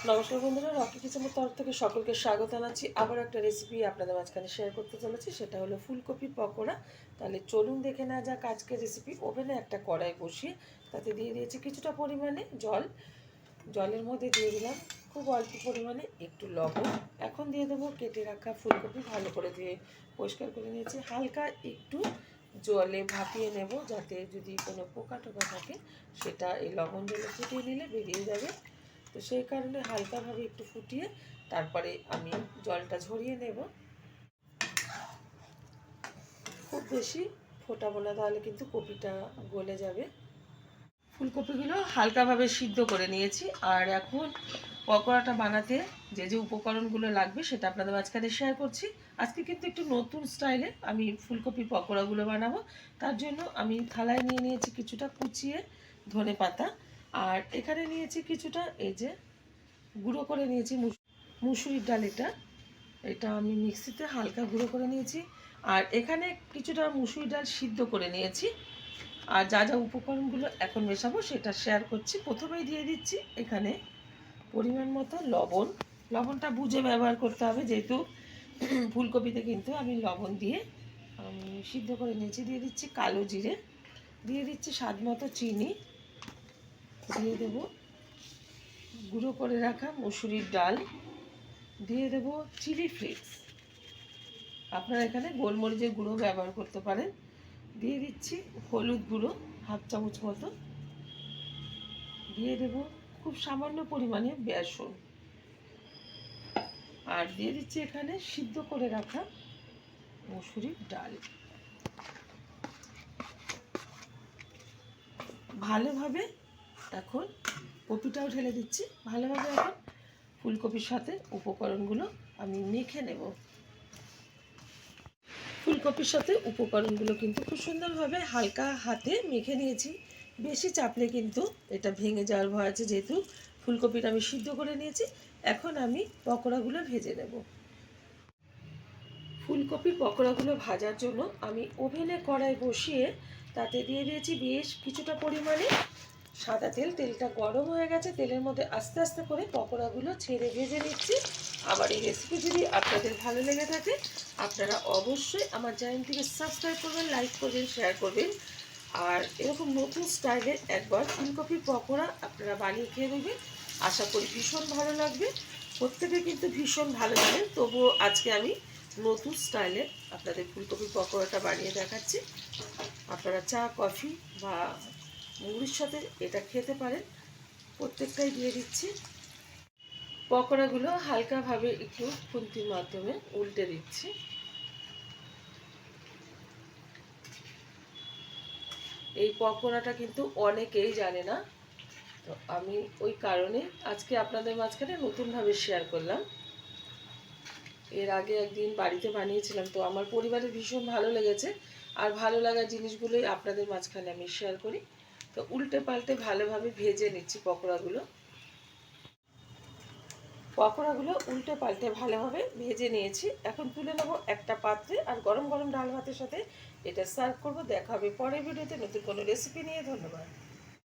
নমস্কার বন্ধুরা, রকি কিচেনের তরফ থেকে সকলকে স্বাগত জানাচ্ছি। আবার একটা রেসিপি আপনাদের মাঝখানে শেয়ার করতে চলেছি, সেটা হলো ফুলকপির পকোড়া। তাহলে চলুন দেখে নেওয়া যাক আজকের রেসিপি। ওভেনে একটা কড়াই বসিয়ে তাতে দিয়ে দিয়েছি কিছুটা পরিমাণে জল। জলের মধ্যে দিয়ে দিলাম খুব অল্প পরিমাণে একটু লবণ। এখন দিয়ে দেবো কেটে রাখা ফুলকপি, ভালো করে ধুয়ে পরিষ্কার করে নিয়েছি। হালকা একটু জলে ভাপিয়ে নেব, যাতে যদি কোনো পোকা টোকা থাকে সেটা এই লবণ জলে ফুটিয়ে নিলে বেরিয়ে যাবে। তো সেই কারণে হালকাভাবে একটু ফুটিয়ে তারপরে আমি জলটা ঝরিয়ে নেব। খুব বেশি ফোটাবো না, তাহলে কিন্তু কপিটা গলে যাবে। ফুলকপিগুলো হালকাভাবে সিদ্ধ করে নিয়েছি। আর এখন পকোড়াটা বানাতে যে যে উপকরণগুলো লাগবে সেটা আপনাদের মাঝখানে শেয়ার করছি। আজকে কিন্তু একটু নতুন স্টাইলে আমি ফুলকপির পকোড়াগুলো বানাবো। তার জন্য আমি থালায় নিয়ে নিয়েছি কিছুটা কুচিয়ে ধনে পাতা, আর এখানে নিয়েছি কিছুটা এই যে গুঁড়ো করে নিয়েছি মুসুরির ডাল। এটা আমি মিক্সিতে হালকা গুঁড়ো করে নিয়েছি। আর এখানে কিছুটা মুসুরির ডাল সিদ্ধ করে নিয়েছি। আর যা যা উপকরণগুলো এখন মেশাবো সেটা শেয়ার করছি। প্রথমেই দিয়ে দিচ্ছি এখানে পরিমাণ মতো লবণ। লবণটা বুঝে ব্যবহার করতে হবে, যেহেতু ফুলকপিতে কিন্তু আমি লবণ দিয়ে আমি সিদ্ধ করে নিয়েছি। দিয়ে দিচ্ছি কালো জিরে, দিয়ে দিচ্ছি স্বাদ মতো চিনি, দিয়ে দেবো গুঁড়ো করে রাখা মুসুরির ডাল, দিয়ে দেবো চিলি ফ্লেক্স, আপনারা এখানে গোলমরিচের গুঁড়ো ব্যবহার করতে পারেন। দিয়ে দিচ্ছি হলুদ গুঁড়ো হাফ চামচ মতো, দিয়ে দেবো খুব সামান্য পরিমাণে বেসন, আর দিয়ে দিচ্ছি এখানে সিদ্ধ করে রাখা মুসুরির ডাল। ভালোভাবে এখন কপিটাও ঢেলে দিচ্ছি। ভালোভাবে এখন ফুলকপির সাথে উপকরণগুলো আমি মেখে নেব। ফুলকপির সাথে উপকরণগুলো কিন্তু খুব সুন্দরভাবে হালকা হাতে মেখে নিয়েছি। বেশি চাপলে কিন্তু এটা ভেঙে যাওয়ার ভয় আছে, যেহেতু ফুলকপিটা আমি সিদ্ধ করে নিয়েছি। এখন আমি পকোড়াগুলো ভেজে নেব। ফুলকপির পকোড়াগুলো ভাজার জন্য আমি ওভেনে কড়াই বসিয়ে তাতে দিয়ে দিয়েছি বেশ কিছুটা পরিমাণে সাদা তেল। তেলটা গরম হয়ে গেছে, তেলের মধ্যে আস্তে আস্তে করে পকোড়াগুলো ছেড়ে ভেজে নিচ্ছি। আমার এই রেসিপি যদি আপনাদের ভালো লেগে থাকে, আপনারা অবশ্যই আমার চ্যানেলটিকে সাবস্ক্রাইব করবেন, লাইক করবেন, শেয়ার করবেন। আর এরকম নতুন স্টাইলের একবার ফুলকপির পকোড়া আপনারা বানিয়ে খেয়ে দেখবেন। আশা করি ভীষণ ভালো লাগবে। প্রত্যেকে কিন্তু ভীষণ ভালো জানেন, তবুও আজকে আমি নতুন স্টাইলে আপনাদের ফুলকপির পকোড়াটা বানিয়ে দেখাচ্ছি। আপনারা চা, কফি বা মুড়ির সাথে এটা খেতে পারেন। প্রত্যেকটাই দিয়ে দিচ্ছি। পকোড়াগুলো হালকাভাবে একটু খুন্তির মাধ্যমে উল্টে দিচ্ছি। এই পকোড়াটা কিন্তু অনেকেই জানে না, তো আমি ওই কারণে আজকে আপনাদের মাঝখানে নতুনভাবে শেয়ার করলাম। এর আগে একদিন বাড়িতে বানিয়েছিলাম, তো আমার পরিবারের ভীষণ ভালো লেগেছে। আর ভালো লাগা জিনিসগুলোই আপনাদের মাঝখানে আমি শেয়ার করি। তো উল্টে পাল্টে ভালোভাবে ভেজে নিচ্ছি পকোড়াগুলো। উল্টে পাল্টে ভালোভাবে ভেজে নিয়েছি। এখন তুলে নেবো একটা পাত্রে, আর গরম গরম ডাল ভাতের সাথে এটা সার্ভ করব। দেখা হবে পরের ভিডিওতে নতুন কোনো রেসিপি নিয়ে। ধন্যবাদ।